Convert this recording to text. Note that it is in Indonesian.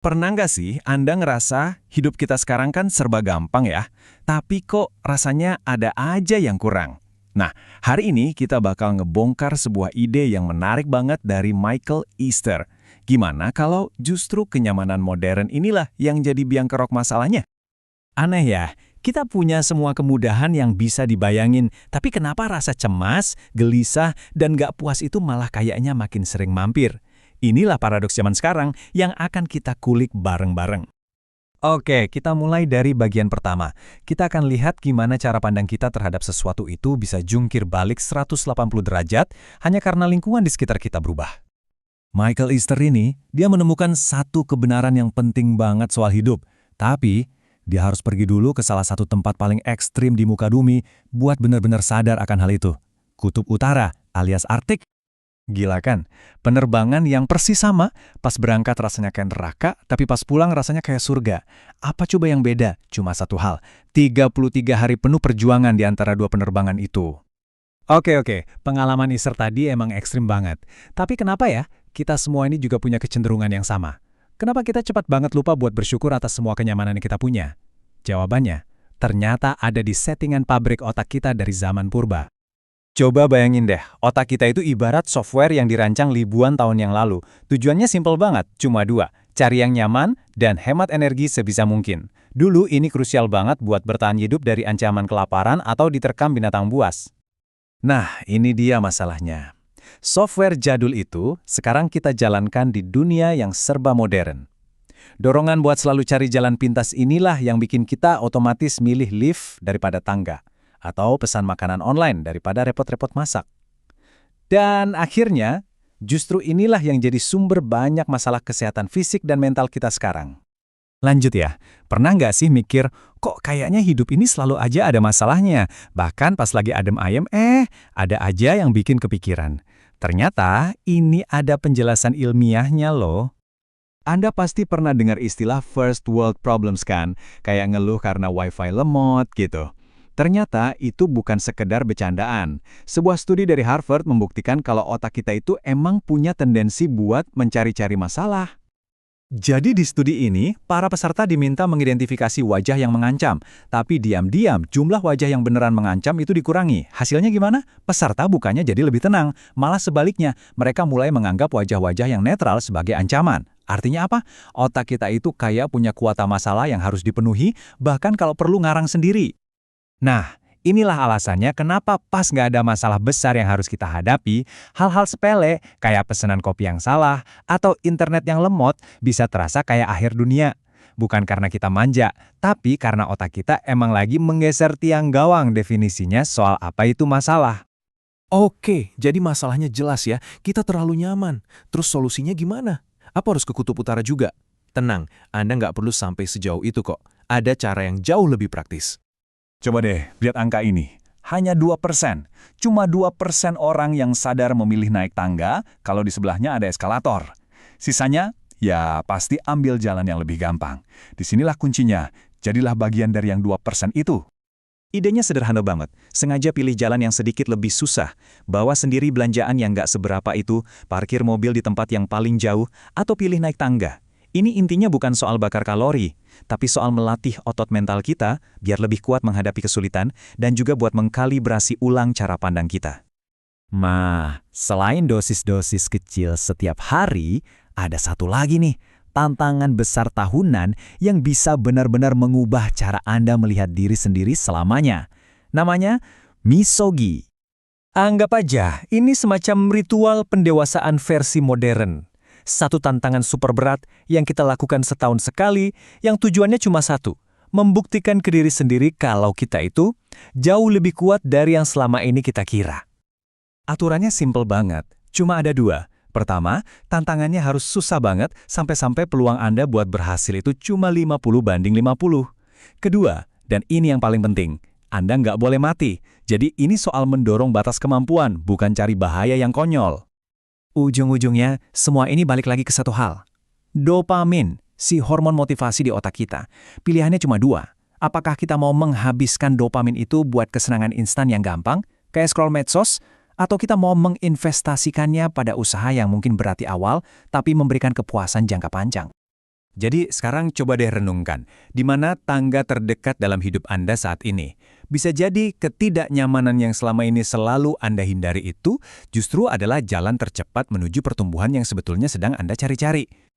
Pernah nggak sih Anda ngerasa hidup kita sekarang kan serba gampang ya, tapi kok rasanya ada aja yang kurang? Nah, hari ini kita bakal ngebongkar sebuah ide yang menarik banget dari Michael Easter. Gimana kalau justru kenyamanan modern inilah yang jadi biang kerok masalahnya? Aneh ya, kita punya semua kemudahan yang bisa dibayangin, tapi kenapa rasa cemas, gelisah, dan gak puas itu malah kayaknya makin sering mampir? Inilah paradoks zaman sekarang yang akan kita kulik bareng-bareng. Oke, kita mulai dari bagian pertama. Kita akan lihat gimana cara pandang kita terhadap sesuatu itu bisa jungkir balik 180 derajat hanya karena lingkungan di sekitar kita berubah. Michael Easter ini, dia menemukan satu kebenaran yang penting banget soal hidup. Tapi, dia harus pergi dulu ke salah satu tempat paling ekstrim di muka bumi buat benar-benar sadar akan hal itu. Kutub Utara alias Arktik. Gila kan? Penerbangan yang persis sama, pas berangkat rasanya kayak neraka, tapi pas pulang rasanya kayak surga. Apa coba yang beda? Cuma satu hal, 33 hari penuh perjuangan di antara dua penerbangan itu. Oke, pengalaman Easter tadi emang ekstrim banget. Tapi kenapa ya, kita semua ini juga punya kecenderungan yang sama? Kenapa kita cepat banget lupa buat bersyukur atas semua kenyamanan yang kita punya? Jawabannya, ternyata ada di settingan pabrik otak kita dari zaman purba. Coba bayangin deh, otak kita itu ibarat software yang dirancang ribuan tahun yang lalu. Tujuannya simpel banget, cuma dua, cari yang nyaman dan hemat energi sebisa mungkin. Dulu ini krusial banget buat bertahan hidup dari ancaman kelaparan atau diterkam binatang buas. Nah, ini dia masalahnya. Software jadul itu sekarang kita jalankan di dunia yang serba modern. Dorongan buat selalu cari jalan pintas inilah yang bikin kita otomatis milih lift daripada tangga. Atau pesan makanan online daripada repot-repot masak. Dan akhirnya, justru inilah yang jadi sumber banyak masalah kesehatan fisik dan mental kita sekarang. Lanjut ya, pernah nggak sih mikir, kok kayaknya hidup ini selalu aja ada masalahnya? Bahkan pas lagi adem ayem, ada aja yang bikin kepikiran. Ternyata ini ada penjelasan ilmiahnya loh. Anda pasti pernah dengar istilah first world problems kan? Kayak ngeluh karena wifi lemot gitu. Ternyata itu bukan sekedar bercandaan. Sebuah studi dari Harvard membuktikan kalau otak kita itu emang punya tendensi buat mencari-cari masalah. Jadi di studi ini, para peserta diminta mengidentifikasi wajah yang mengancam. Tapi diam-diam, jumlah wajah yang beneran mengancam itu dikurangi. Hasilnya gimana? Peserta bukannya jadi lebih tenang. Malah sebaliknya, mereka mulai menganggap wajah-wajah yang netral sebagai ancaman. Artinya apa? Otak kita itu kayak punya kuota masalah yang harus dipenuhi, bahkan kalau perlu ngarang sendiri. Nah, inilah alasannya kenapa pas nggak ada masalah besar yang harus kita hadapi, hal-hal sepele kayak pesanan kopi yang salah atau internet yang lemot bisa terasa kayak akhir dunia. Bukan karena kita manja, tapi karena otak kita emang lagi menggeser tiang gawang definisinya soal apa itu masalah. Oke, jadi masalahnya jelas ya, kita terlalu nyaman. Terus solusinya gimana? Apa harus ke kutub utara juga? Tenang, Anda nggak perlu sampai sejauh itu kok. Ada cara yang jauh lebih praktis. Coba deh, lihat angka ini. Hanya 2%. Cuma 2% orang yang sadar memilih naik tangga kalau di sebelahnya ada eskalator. Sisanya, ya pasti ambil jalan yang lebih gampang. Disinilah kuncinya, jadilah bagian dari yang 2% itu. Idenya sederhana banget, sengaja pilih jalan yang sedikit lebih susah, bawa sendiri belanjaan yang nggak seberapa itu, parkir mobil di tempat yang paling jauh, atau pilih naik tangga. Ini intinya bukan soal bakar kalori, tapi soal melatih otot mental kita biar lebih kuat menghadapi kesulitan dan juga buat mengkalibrasi ulang cara pandang kita. Nah, selain dosis-dosis kecil setiap hari, ada satu lagi nih, tantangan besar tahunan yang bisa benar-benar mengubah cara Anda melihat diri sendiri selamanya. Namanya Misogi. Anggap aja, ini semacam ritual pendewasaan versi modern. Satu tantangan super berat yang kita lakukan setahun sekali, yang tujuannya cuma satu, membuktikan ke diri sendiri kalau kita itu jauh lebih kuat dari yang selama ini kita kira. Aturannya simple banget, cuma ada dua. Pertama, tantangannya harus susah banget sampai-sampai peluang Anda buat berhasil itu cuma 50/50. Kedua, dan ini yang paling penting, Anda nggak boleh mati. Jadi ini soal mendorong batas kemampuan, bukan cari bahaya yang konyol. Ujung-ujungnya, semua ini balik lagi ke satu hal. Dopamin, si hormon motivasi di otak kita. Pilihannya cuma dua. Apakah kita mau menghabiskan dopamin itu buat kesenangan instan yang gampang, kayak scroll medsos, atau kita mau menginvestasikannya pada usaha yang mungkin berat di awal, tapi memberikan kepuasan jangka panjang? Jadi sekarang coba deh renungkan, di mana tangga terdekat dalam hidup Anda saat ini. Bisa jadi ketidaknyamanan yang selama ini selalu Anda hindari itu justru adalah jalan tercepat menuju pertumbuhan yang sebetulnya sedang Anda cari-cari.